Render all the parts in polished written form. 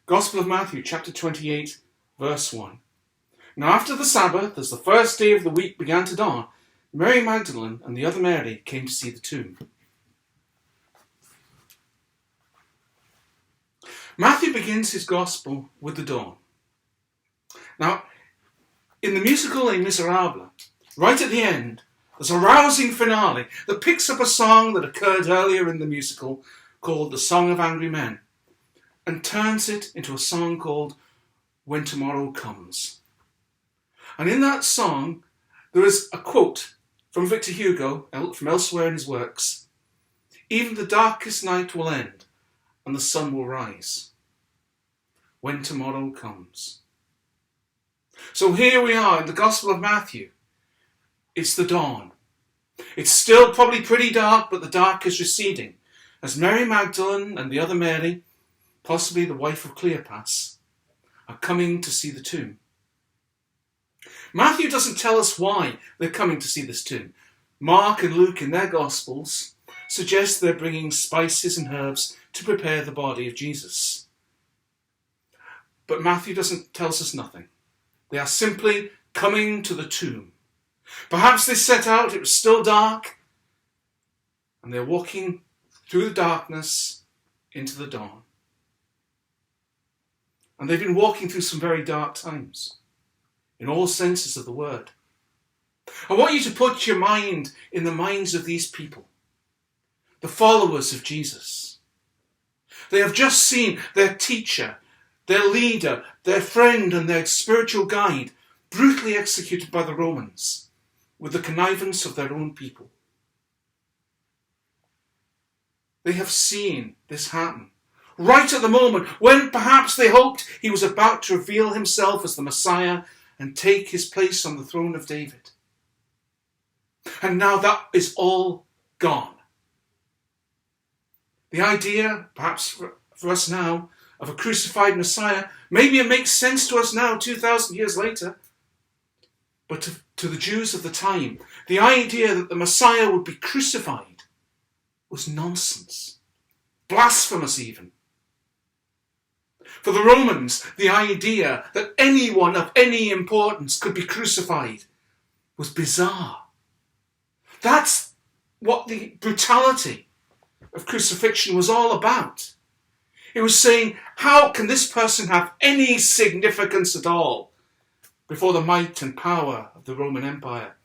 Gospel of Matthew, chapter 28, verse 1. Now after the Sabbath, as the first day of the week began to dawn, Mary Magdalene and the other Mary came to see the tomb. Matthew begins his Gospel with the dawn. Now, in the musical Les Miserables, right at the end, there's a rousing finale that picks up a song that occurred earlier in the musical called The Song of Angry Men and turns it into a song called When Tomorrow Comes. And in that song, there is a quote from Victor Hugo, from elsewhere in his works. Even the darkest night will end and the sun will rise when tomorrow comes. So here we are in the Gospel of Matthew. It's the dawn. It's still probably pretty dark, but the dark is receding as Mary Magdalene and the other Mary, possibly the wife of Cleopas, are coming to see the tomb. Matthew doesn't tell us why they're coming to see this tomb. Mark and Luke in their Gospels suggest they're bringing spices and herbs to prepare the body of Jesus. But Matthew tells us nothing. They are simply coming to the tomb. Perhaps they set out, it was still dark, and they're walking through the darkness into the dawn. And they've been walking through some very dark times, in all senses of the word. I want you to put your mind in the minds of these people, the followers of Jesus. They have just seen their teacher, their leader, their friend and their spiritual guide brutally executed by the Romans with the connivance of their own people. They have seen this happen right at the moment when perhaps they hoped he was about to reveal himself as the Messiah and take his place on the throne of David. And now that is all gone. The idea, perhaps for us now, of a crucified Messiah, maybe it makes sense to us now, 2,000 years later. But to the Jews of the time, the idea that the Messiah would be crucified was nonsense. Blasphemous even. For the Romans, the idea that anyone of any importance could be crucified was bizarre. That's what the brutality of crucifixion was all about. It was saying, how can this person have any significance at all before the might and power of the Roman Empire?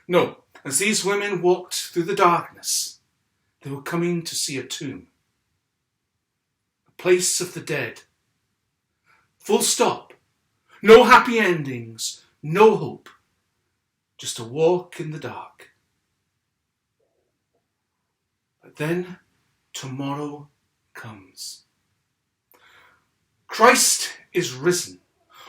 No, as these women walked through the darkness, they were coming to see a tomb. Place of the dead. Full stop. No happy endings. No hope. Just a walk in the dark. But then tomorrow comes. Christ is risen.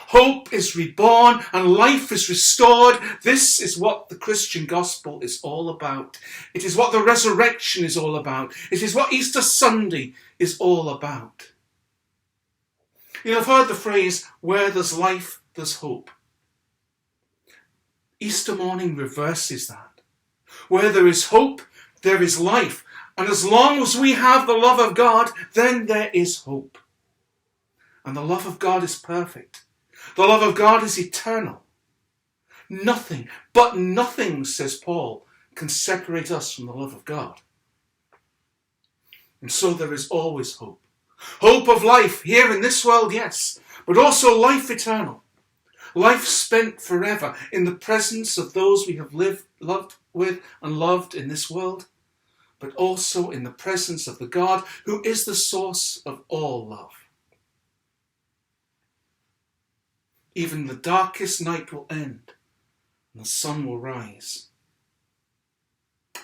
Hope is reborn and life is restored. This is what the Christian gospel is all about. It is what the resurrection is all about. It is what Easter Sunday is all about. You know, I've heard the phrase, where there's life, there's hope. Easter morning reverses that. Where there is hope, there is life. And as long as we have the love of God, then there is hope. And the love of God is perfect. The love of God is eternal. Nothing, but nothing, says Paul, can separate us from the love of God. And so there is always hope. Hope of life here in this world, yes, but also life eternal. Life spent forever in the presence of those we have loved with and loved in this world, but also in the presence of the God who is the source of all love. Even the darkest night will end and the sun will rise.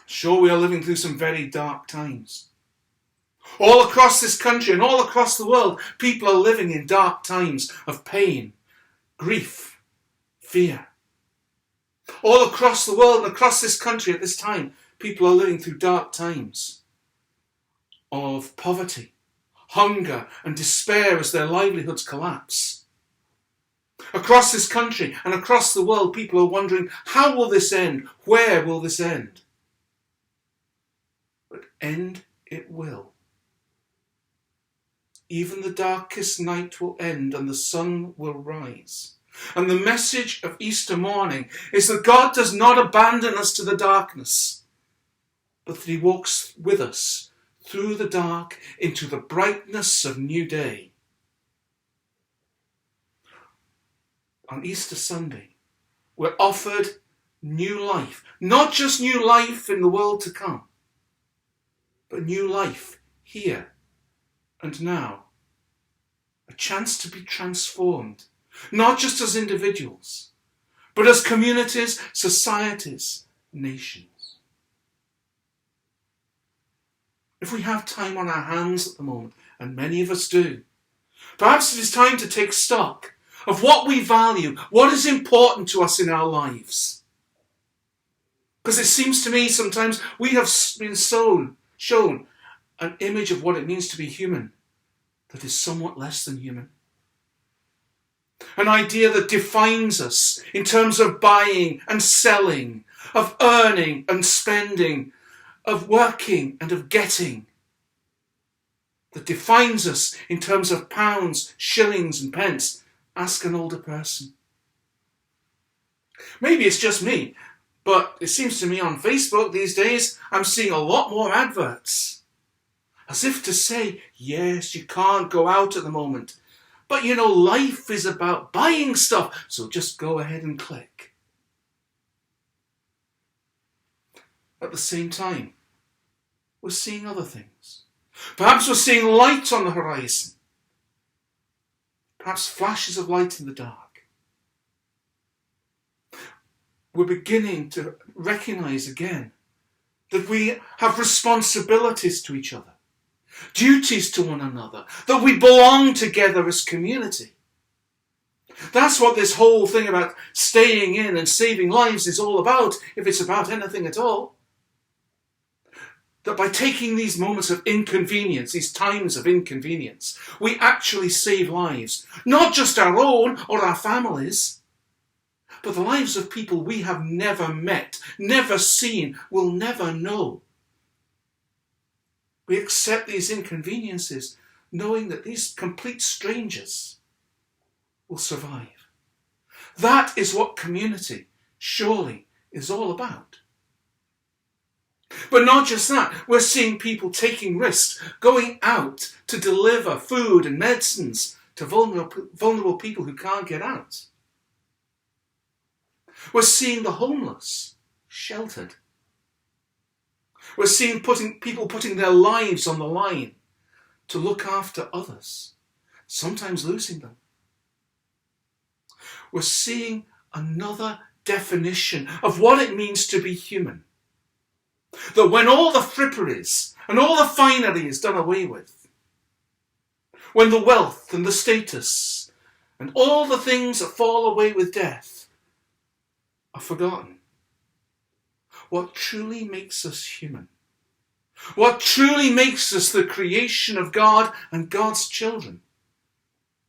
Sure, we are living through some very dark times. All across this country and all across the world, people are living in dark times of pain, grief, fear. All across the world and across this country at this time, people are living through dark times of poverty, hunger and despair as their livelihoods collapse. Across this country and across the world, people are wondering, how will this end? Where will this end? But end it will. even the darkest night will end and the sun will rise. And the message of Easter morning is that God does not abandon us to the darkness, but that he walks with us through the dark into the brightness of new day. On Easter Sunday, we're offered new life, not just new life in the world to come, but new life here and now. A chance to be transformed, not just as individuals, but as communities, societies, nations. If we have time on our hands at the moment, and many of us do, perhaps it is time to take stock of what we value, what is important to us in our lives. Because it seems to me sometimes we have been shown an image of what it means to be human that is somewhat less than human. An idea that defines us in terms of buying and selling, of earning and spending, of working and of getting. That defines us in terms of pounds, shillings and pence. Ask an older person. Maybe it's just me, but it seems to me on Facebook these days I'm seeing a lot more adverts. As if to say, yes, you can't go out at the moment. But you know, life is about buying stuff, so just go ahead and click. At the same time, we're seeing other things. Perhaps we're seeing light on the horizon. Perhaps flashes of light in the dark. We're beginning to recognize again that we have responsibilities to each other, duties to one another, that we belong together as community. That's what this whole thing about staying in and saving lives is all about, if it's about anything at all. That by taking these moments of inconvenience, these times of inconvenience, we actually save lives. Not just our own or our families, but the lives of people we have never met, never seen, will never know. We accept these inconveniences knowing that these complete strangers will survive. That is what community surely is all about. But not just that, we're seeing people taking risks, going out to deliver food and medicines to vulnerable people who can't get out. We're seeing the homeless sheltered. We're seeing people putting their lives on the line to look after others, sometimes losing them. We're seeing another definition of what it means to be human. That when all the fripperies and all the finery is done away with, when the wealth and the status and all the things that fall away with death are forgotten, what truly makes us human, what truly makes us the creation of God and God's children,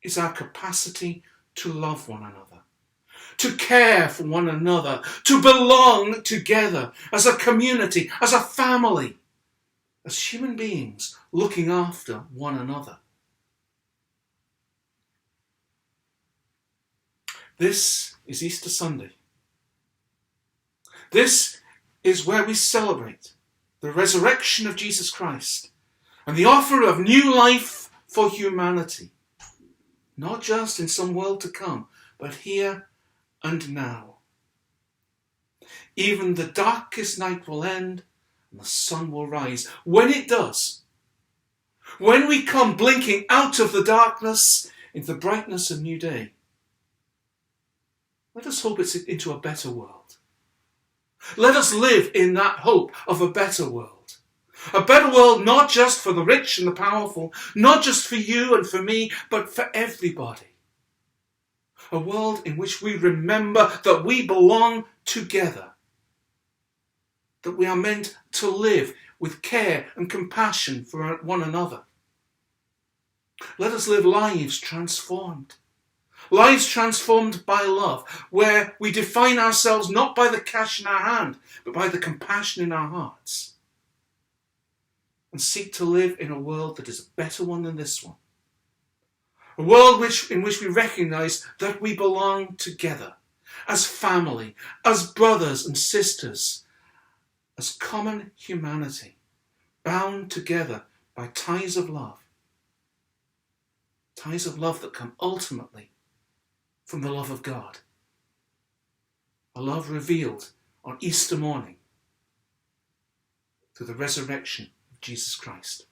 is our capacity to love one another, to care for one another, to belong together as a community, as a family, as human beings looking after one another. This is Easter Sunday. This is where we celebrate the resurrection of Jesus Christ and the offer of new life for humanity, not just in some world to come, but here and now. Even the darkest night will end and the sun will rise. When it does, when we come blinking out of the darkness into the brightness of new day, let us hope it's into a better world. Let us live in that hope of a better world. A better world not just for the rich and the powerful, not just for you and for me, but for everybody. A world in which we remember that we belong together. That we are meant to live with care and compassion for one another. Let us live lives transformed. Lives transformed by love, where we define ourselves not by the cash in our hand, but by the compassion in our hearts. And seek to live in a world that is a better one than this one. A world in which we recognise that we belong together, as family, as brothers and sisters, as common humanity, bound together by ties of love that come ultimately from the love of God, a love revealed on Easter morning through the resurrection of Jesus Christ.